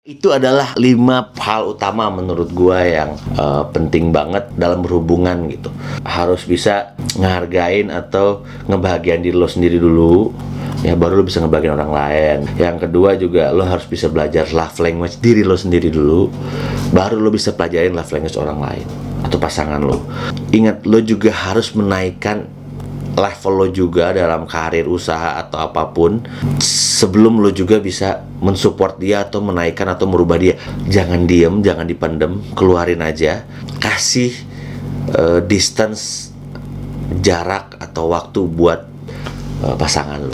Itu adalah 5 hal utama menurut gua yang penting banget dalam berhubungan gitu. Harus bisa ngehargain atau ngebahagiain diri lo sendiri dulu, ya baru lo bisa ngebahagiain orang lain. Yang kedua juga lo harus bisa belajar love language diri lo sendiri dulu, baru lo bisa pelajarin love language orang lain atau pasangan lo. Ingat, lo juga harus menaikkan level lo juga dalam karir, usaha atau apapun sebelum lo juga bisa mensupport dia atau menaikkan atau merubah dia. Jangan diem, jangan dipendem, keluarin aja. Kasih distance, jarak atau waktu buat pasangan lo.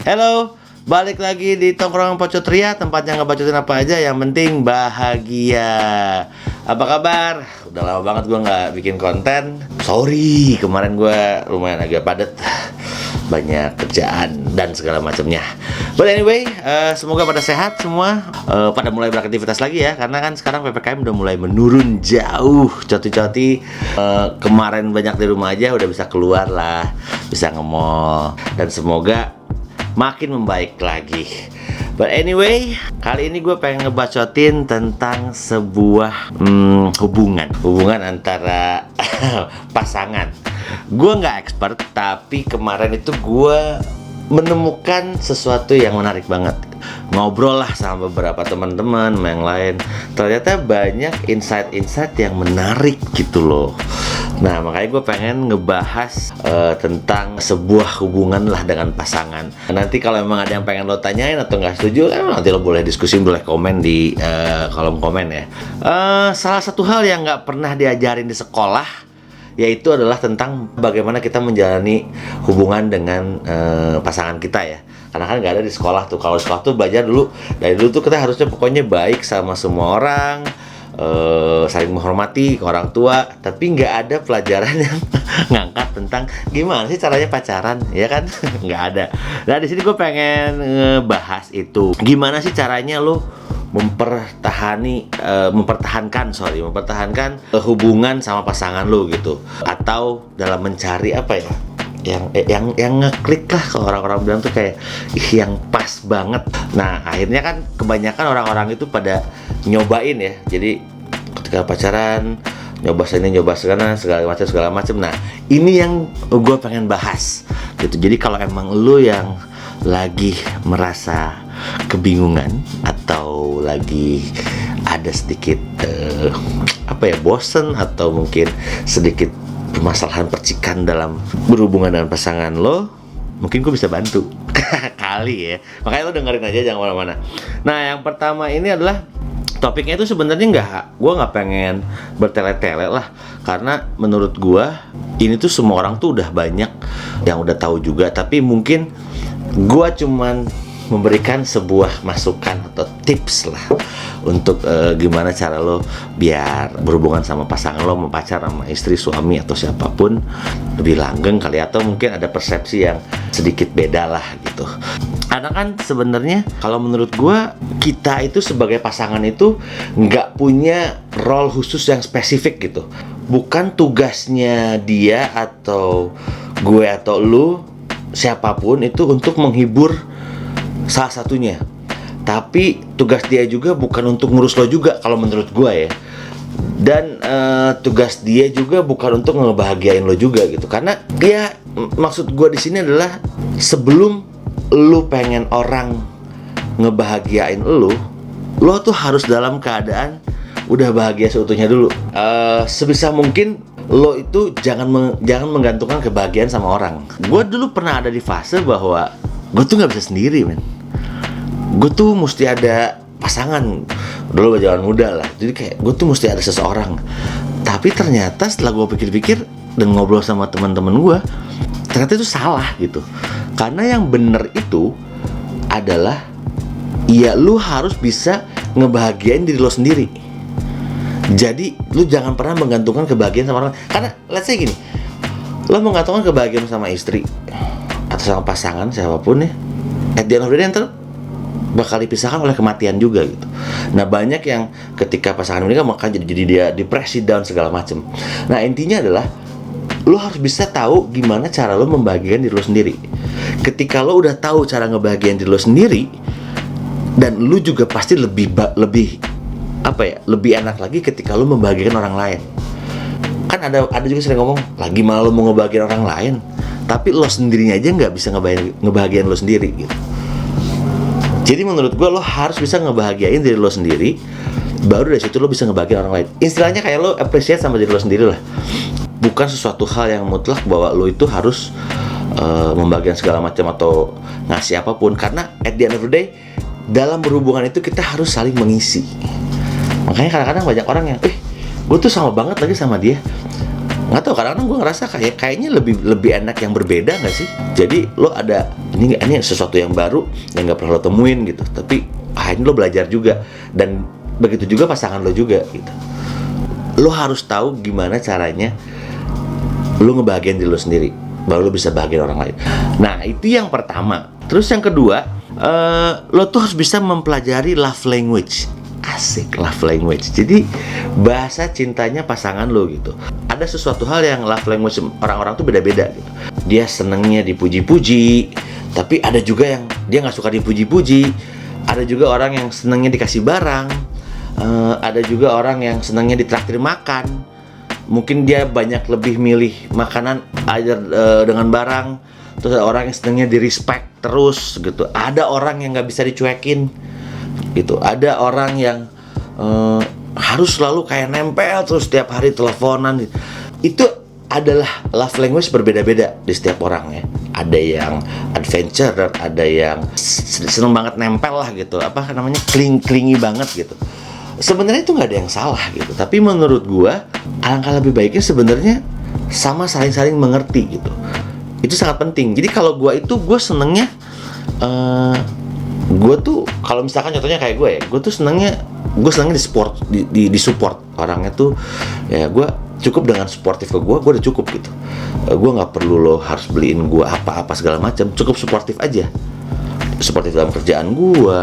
Halo, balik lagi di Tongkrongan Pocot Ria, tempatnya ngebacotin apa aja, yang penting bahagia. Apa kabar? Udah lama banget gue nggak bikin konten. Sorry, kemarin gue lumayan agak padat, banyak kerjaan dan segala macamnya. But anyway, semoga pada sehat semua, pada mulai beraktivitas lagi ya, karena kan sekarang PPKM udah mulai menurun jauh. Coti-coti kemarin banyak di rumah aja, udah bisa keluar lah, bisa nge-mall, dan semoga makin membaik lagi. But anyway, kali ini gue pengen ngebacotin tentang sebuah hubungan antara pasangan. Gue nggak expert, tapi kemarin itu gue menemukan sesuatu yang menarik banget. Ngobrol lah sama beberapa teman-teman yang lain, ternyata banyak insight-insight yang menarik gitu loh. Nah, makanya gue pengen ngebahas tentang sebuah hubungan lah dengan pasangan. Nanti kalau memang ada yang pengen lo tanyain atau nggak setuju, kan nanti lo boleh diskusi, boleh komen di kolom komen ya. Salah satu hal yang nggak pernah diajarin di sekolah yaitu adalah tentang bagaimana kita menjalani hubungan dengan pasangan kita ya. Karena kan nggak ada di sekolah tuh. Kalau sekolah tuh belajar dulu, dari dulu tuh kita harusnya pokoknya baik sama semua orang, saling menghormati ke orang tua, tapi nggak ada pelajaran yang ngangkat tentang gimana sih caranya pacaran, ya kan? Nggak ada. Nah, di sini gue pengen ngebahas itu. Gimana sih caranya lo mempertahankan hubungan sama pasangan lo gitu, atau dalam mencari apa ya, yang ngeklik lah, kalau orang-orang bilang tuh kayak yang pas banget. Nah, akhirnya kan kebanyakan orang-orang itu pada nyobain ya. Jadi ketika pacaran nyoba sini nyoba sana segala macam. Nah, ini yang gue pengen bahas gitu. Jadi kalau emang lu yang lagi merasa kebingungan atau lagi ada sedikit bosen atau mungkin sedikit permasalahan percikan dalam berhubungan dengan pasangan lo, mungkin gue bisa bantu kali ya. Makanya lo dengerin aja, jangan kemana-mana. Nah, yang pertama ini adalah topiknya itu sebenarnya gue nggak pengen bertele-tele lah, karena menurut gue ini tuh semua orang tuh udah banyak yang udah tahu juga, tapi mungkin gue cuman memberikan sebuah masukan atau tips lah untuk gimana cara lo biar berhubungan sama pasangan lo, mau pacar sama istri, suami atau siapapun, lebih langgeng kali, atau mungkin ada persepsi yang sedikit beda lah gitu. Karena kan sebenarnya kalau menurut gue, kita itu sebagai pasangan itu nggak punya role khusus yang spesifik gitu. Bukan tugasnya dia atau gue atau lu, siapapun itu untuk menghibur salah satunya. Tapi tugas dia juga bukan untuk ngurus lo juga, kalau menurut gue ya. Dan tugas dia juga bukan untuk ngebahagiain lo juga gitu. Karena dia, maksud gue di sini adalah sebelum lu pengen orang ngebahagiain lo tuh harus dalam keadaan udah bahagia seutuhnya dulu. Sebisa mungkin lo itu jangan menggantungkan kebahagiaan sama orang. Gue dulu pernah ada di fase bahwa gue tuh nggak bisa sendiri, men. Gue tuh mesti ada pasangan. Dulu zaman muda lah, jadi kayak gue tuh mesti ada seseorang. Tapi ternyata setelah gue pikir-pikir dan ngobrol sama teman-teman gue, ternyata itu salah gitu. Karena yang bener itu adalah, ya lu harus bisa ngebahagiain diri lo sendiri. Jadi lu jangan pernah menggantungkan kebahagiaan sama orang. Karena let's say gini, lo menggantungkan kebahagiaan sama istri atau sama pasangan siapapun ya, at the end of the day ntar bakal dipisahkan oleh kematian juga gitu. Nah banyak yang ketika pasangan menikah maka jadi dia depresi, down segala macem. Nah intinya adalah lo harus bisa tahu gimana cara lo membahagiakan diri lo sendiri. Ketika lo udah tahu cara ngebahagiain diri lo sendiri, dan lo juga pasti lebih enak lagi ketika lo membahagiakan orang lain. Kan ada juga sering ngomong, lagi malah lo mau ngebahagiain orang lain, tapi lo sendirinya aja nggak bisa ngebahagiain lo sendiri gitu. Jadi menurut gue lo harus bisa ngebahagiain diri lo sendiri, baru dari situ lo bisa ngebahagiain orang lain. Istilahnya kayak lo appreciate sama diri lo sendiri lah. Bukan sesuatu hal yang mutlak bahwa lo itu harus membagikan segala macam atau ngasih apapun. Karena at the end of the day, dalam berhubungan itu kita harus saling mengisi. Makanya kadang-kadang banyak orang yang gue tuh sama banget lagi sama dia. Nggak tahu, kadang-kadang gue ngerasa kayaknya lebih enak yang berbeda nggak sih? Jadi lo ada ini sesuatu yang baru yang nggak pernah lo temuin gitu, tapi ini lo belajar juga, dan begitu juga pasangan lo juga gitu. Lo harus tahu gimana caranya lo ngebahagiain diri lo sendiri, baru lo bisa bahagiain orang lain. Nah itu yang pertama. Terus yang kedua, lo tuh harus bisa mempelajari love language. Asik, love language. Jadi bahasa cintanya pasangan lo gitu. Ada sesuatu hal yang love language orang-orang tuh beda-beda gitu. Dia senengnya dipuji-puji, tapi ada juga yang dia nggak suka dipuji-puji. Ada juga orang yang senengnya dikasih barang. Ada juga orang yang senengnya ditraktir makan. Mungkin dia banyak lebih milih makanan either dengan barang. Terus ada orang yang senengnya di respect terus gitu. Ada orang yang nggak bisa dicuekin gitu. Ada orang yang harus selalu kayak nempel terus setiap hari teleponan. Itu adalah love language berbeda-beda di setiap orang ya. Ada yang adventure, ada yang seneng banget nempel lah gitu. Apa namanya, clingy banget gitu. Sebenarnya itu nggak ada yang salah gitu. Tapi menurut gua alangkah lebih baiknya sebenarnya sama saling-saling mengerti gitu. Itu sangat penting. Jadi kalau gua senengnya gue tuh kalau misalkan contohnya kayak gue tuh senangnya di support orangnya tuh ya. Gue cukup dengan suportif ke gue udah cukup gitu. Gue nggak perlu lo harus beliin gue apa-apa segala macam, cukup suportif aja. Suportif dalam kerjaan gue,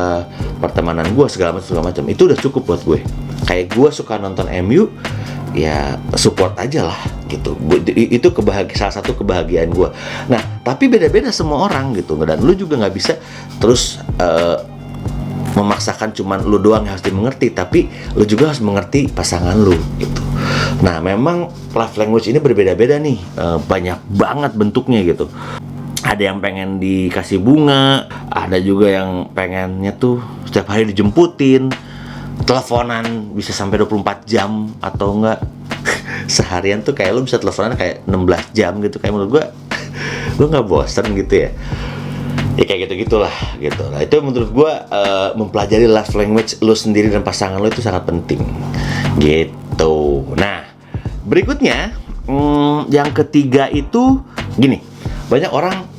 pertemanan gue segala macam itu udah cukup buat gue. Kayak gue suka nonton MU, ya support aja lah gitu. Itu salah satu kebahagiaan gue. Nah tapi beda-beda semua orang gitu, dan lu juga nggak bisa terus memaksakan cuman lu doang yang harus dimengerti, tapi lu juga harus mengerti pasangan lu gitu. Nah memang love language ini berbeda-beda nih, banyak banget bentuknya gitu. Ada yang pengen dikasih bunga, ada juga yang pengennya tuh setiap hari dijemputin, teleponan bisa sampai 24 jam atau enggak seharian tuh kayak lu bisa teleponan kayak 16 jam gitu. Kayak menurut gua lu nggak bosan gitu ya. Ya kayak gitu-gitulah gitu. Nah itu menurut gua mempelajari love language lu sendiri dan pasangan lu itu sangat penting gitu. Nah berikutnya yang ketiga itu gini, banyak orang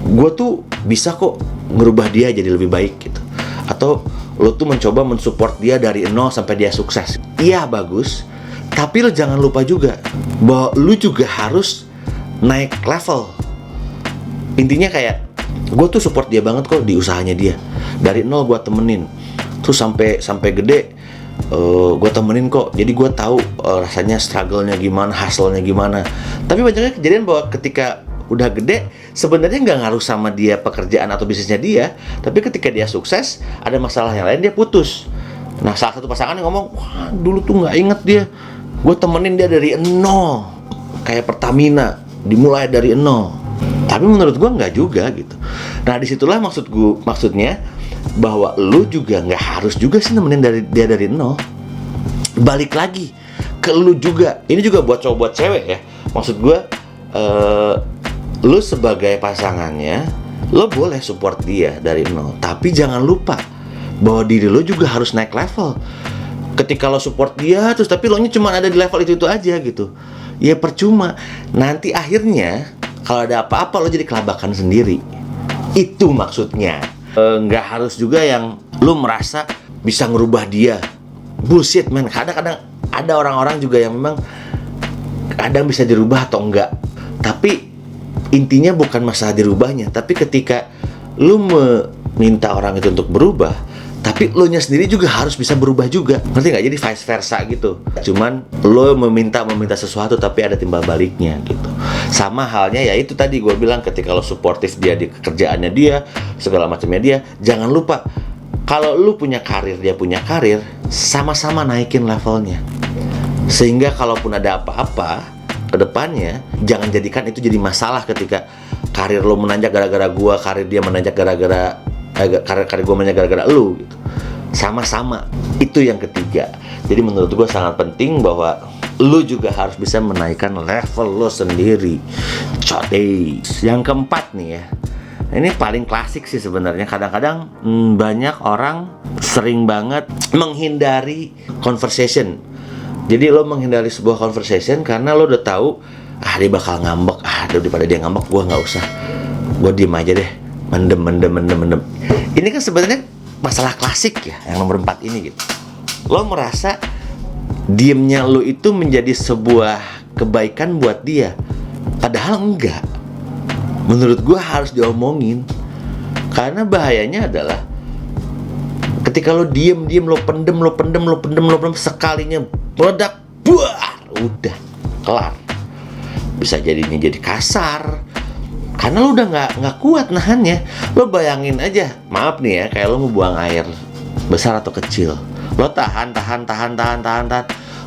gua tuh bisa kok ngerubah dia jadi lebih baik gitu, atau lo tuh mencoba mensupport dia dari 0 sampai dia sukses. Iya bagus, tapi lo jangan lupa juga bahwa lo juga harus naik level. Intinya kayak gue tuh support dia banget kok di usahanya dia, dari 0 gue temenin, terus sampai gede gue temenin kok. Jadi gue tahu rasanya struggle-nya gimana, hustle-nya gimana. Tapi banyaknya kejadian bahwa ketika udah gede sebenarnya nggak ngaruh sama dia pekerjaan atau bisnisnya dia, tapi ketika dia sukses ada masalah yang lain dia putus. Nah salah satu pasangan yang ngomong, wah dulu tuh nggak inget dia, gue temenin dia dari 0 kayak Pertamina, dimulai dari 0. Tapi menurut gue nggak juga gitu. Nah disitulah maksudnya bahwa lu juga nggak harus juga sih nemenin dia dari 0. Balik lagi ke lu juga. Ini juga buat cowok buat cewek ya. Maksud gue lu sebagai pasangannya, lo boleh support dia dari 0, tapi jangan lupa bahwa diri lo juga harus naik level. Ketika lo support dia terus tapi lo nya cuma ada di level itu aja gitu, ya percuma. Nanti akhirnya kalau ada apa-apa lo jadi kelabakan sendiri. Itu maksudnya. Nggak harus juga yang lo merasa bisa ngerubah dia. Bullshit man. Kadang-kadang ada orang-orang juga yang memang kadang bisa dirubah atau enggak. Tapi intinya bukan masalah dirubahnya, tapi ketika lu minta orang itu untuk berubah, tapi lo nya sendiri juga harus bisa berubah juga. Ngerti nggak? Jadi vice versa gitu. Cuman lo meminta sesuatu tapi ada timbal baliknya gitu. Sama halnya ya itu tadi gue bilang, ketika lo suportif dia di kerjaannya dia, segala macamnya dia, jangan lupa kalau lo punya karir, dia punya karir, sama-sama naikin levelnya. Sehingga kalaupun ada apa-apa ke depannya, jangan jadikan itu jadi masalah ketika karir lo menanjak gara-gara gue, karir dia menanjak gara-gara karir gue menanjak gara-gara lo gitu. Sama-sama. Itu yang ketiga. Jadi menurut gue sangat penting bahwa lo juga harus bisa menaikkan level lo sendiri. Cote. Yang keempat nih ya, ini paling klasik sih sebenarnya. Kadang-kadang banyak orang sering banget menghindari conversation. Jadi lo menghindari sebuah conversation karena lo udah tahu, dia bakal ngambek. Daripada dia ngambek, gue nggak usah. Gue diem aja deh. Mendem. Ini kan sebenarnya masalah klasik ya, yang nomor 4 ini gitu. Lo merasa diemnya lo itu menjadi sebuah kebaikan buat dia, padahal enggak. Menurut gue harus diomongin. Karena bahayanya adalah ketika lo diem, lo pendem, sekalinya meledak, buar, udah kelar. Bisa jadinya jadi kasar. Karena lo udah nggak kuat nahannya. Lo bayangin aja, maaf nih ya, kayak lo mau buang air besar atau kecil. Lo tahan.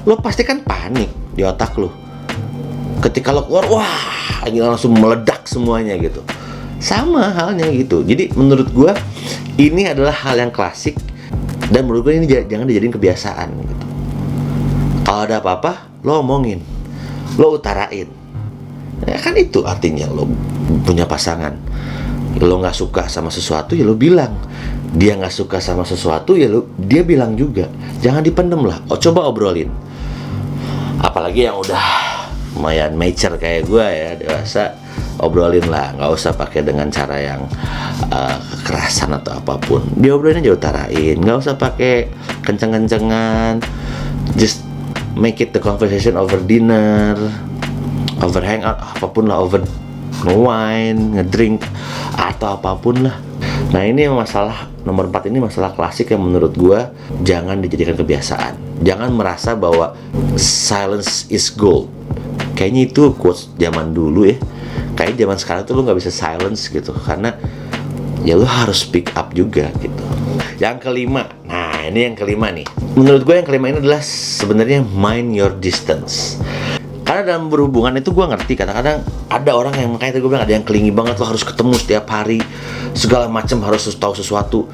Lo pasti kan panik di otak lo. Ketika lo keluar, wah, ini langsung meledak semuanya gitu. Sama halnya gitu. Jadi menurut gue ini adalah hal yang klasik, dan menurut gue ini jangan dijadiin kebiasaan gitu. Kalau ada apa-apa, lo omongin, lo utarain. Ya kan itu artinya lo punya pasangan. Lo nggak suka sama sesuatu, ya lo bilang. Dia nggak suka sama sesuatu, ya dia bilang juga. Jangan dipendem lah. Coba obrolin. Apalagi yang udah lumayan mature kayak gue ya, dewasa, obrolin lah. Nggak usah pakai dengan cara yang kekerasan atau apapun. Diobrolin aja, utarain. Nggak usah pakai kenceng-kencengan. Just make it the conversation over dinner, over hangout, apapun lah, over wine, ngedrink, atau apapun lah. Nah ini masalah nomor 4 ini, masalah klasik yang menurut gua jangan dijadikan kebiasaan. Jangan merasa bahwa silence is gold. Kayaknya itu quotes zaman dulu ya. Kayaknya zaman sekarang tuh lu gak bisa silence gitu, karena ya lu harus speak up juga gitu. Yang kelima, nah ini yang kelima nih. Menurut gue yang kelima ini adalah sebenarnya mind your distance. Karena dalam berhubungan itu gue ngerti, kadang-kadang ada orang yang, makanya tadi gue bilang, ada yang kelingi banget, lo harus ketemu setiap hari, segala macam harus tahu sesuatu.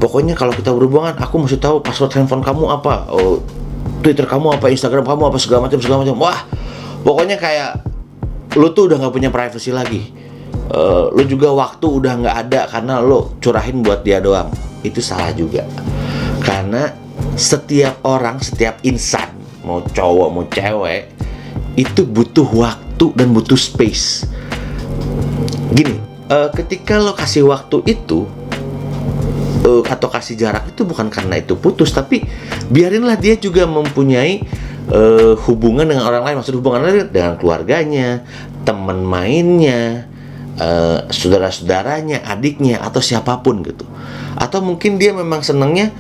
Pokoknya kalau kita berhubungan, aku mesti tahu password handphone kamu apa, Twitter kamu apa, Instagram kamu apa, segala macam. Wah, pokoknya kayak lo tuh udah nggak punya privacy lagi. Lo juga waktu udah nggak ada karena lo curahin buat dia doang. Itu salah juga. Karena setiap orang, setiap insan, mau cowok mau cewek, itu butuh waktu dan butuh space. Gini, ketika lo kasih waktu itu atau kasih jarak itu bukan karena itu putus, tapi biarinlah dia juga mempunyai hubungan dengan orang lain. Maksud hubungan dengan keluarganya, teman mainnya, saudara-saudaranya, adiknya, atau siapapun gitu. Atau mungkin dia memang senangnya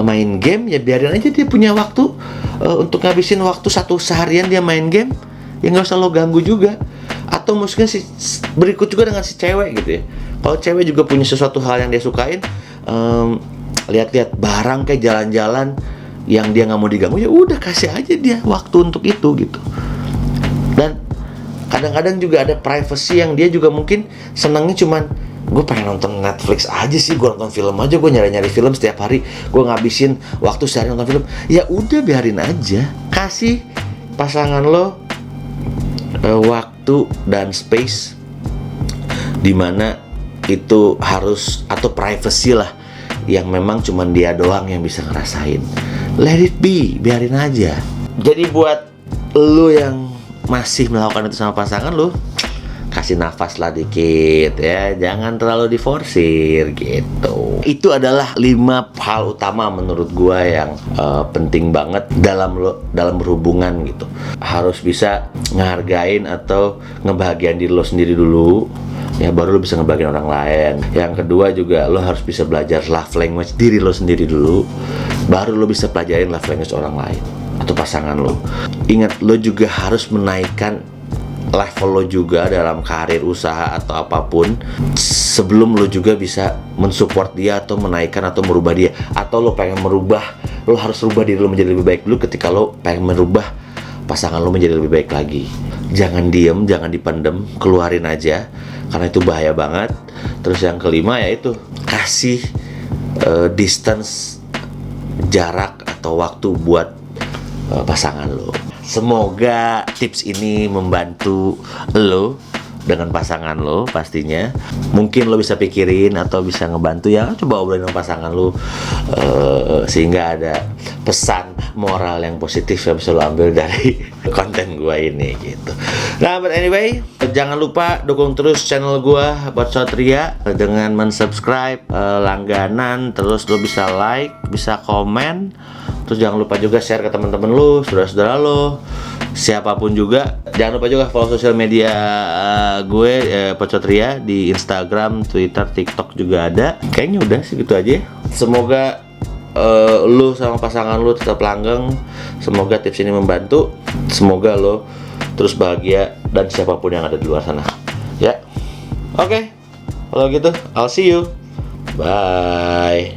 main game, ya biarin aja dia punya waktu untuk ngabisin waktu seharian dia main game, ya nggak usah lo ganggu juga. Atau mungkin berikut juga dengan si cewek gitu ya. Kalau cewek juga punya sesuatu hal yang dia sukain, lihat-lihat barang kayak jalan-jalan yang dia nggak mau diganggu, ya udah kasih aja dia waktu untuk itu gitu. Dan kadang-kadang juga ada privacy yang dia juga mungkin senangnya cuman, gue pengen nonton Netflix aja sih, gue nonton film aja, gue nyari-nyari film setiap hari, gue ngabisin waktu sehari nonton film. Ya udah biarin aja, kasih pasangan lo waktu dan space dimana itu harus, atau privacy lah, yang memang cuman dia doang yang bisa ngerasain. Let it be, biarin aja. Jadi buat lo yang masih melakukan itu sama pasangan lo, kasih nafas lah dikit ya, jangan terlalu diforsir gitu. Itu adalah 5 hal utama menurut gua yang penting banget dalam berhubungan gitu. Harus bisa ngehargain atau ngebahagiain diri lo sendiri dulu, Ya baru lo bisa ngebahagiain orang lain. Yang kedua juga lo harus bisa belajar love language diri lo sendiri dulu, baru lo bisa pelajarin love language orang lain atau pasangan lo. Ingat, lo juga harus menaikkan level lo juga dalam karir, usaha atau apapun sebelum lo juga bisa mensupport dia atau menaikkan atau merubah dia. Atau lo pengen merubah, lo harus rubah diri lo menjadi lebih baik dulu ketika lo pengen merubah pasangan lo menjadi lebih baik lagi. Jangan diem, jangan dipendem, keluarin aja karena itu bahaya banget. Terus yang kelima yaitu kasih distance, jarak atau waktu buat pasangan lo. Semoga tips ini membantu lo dengan pasangan lo pastinya. Mungkin lo bisa pikirin atau bisa ngebantu ya, coba obrolin sama pasangan lo sehingga ada pesan moral yang positif yang bisa lo ambil dari konten gua ini gitu. Nah, but anyway, jangan lupa dukung terus channel gua Pocot Ria dengan mensubscribe, langganan, terus lo bisa like, bisa komen. Terus jangan lupa juga share ke teman-teman lu, saudara-saudara lu, siapapun juga. Jangan lupa juga follow sosial media gue Pocot Ria di Instagram, Twitter, TikTok juga ada. Kayaknya udah segitu aja. Semoga lu sama pasangan lu tetap langgeng. Semoga tips ini membantu. Semoga lu terus bahagia dan siapapun yang ada di luar sana. Ya. Oke. Kalau gitu, I'll see you. Bye.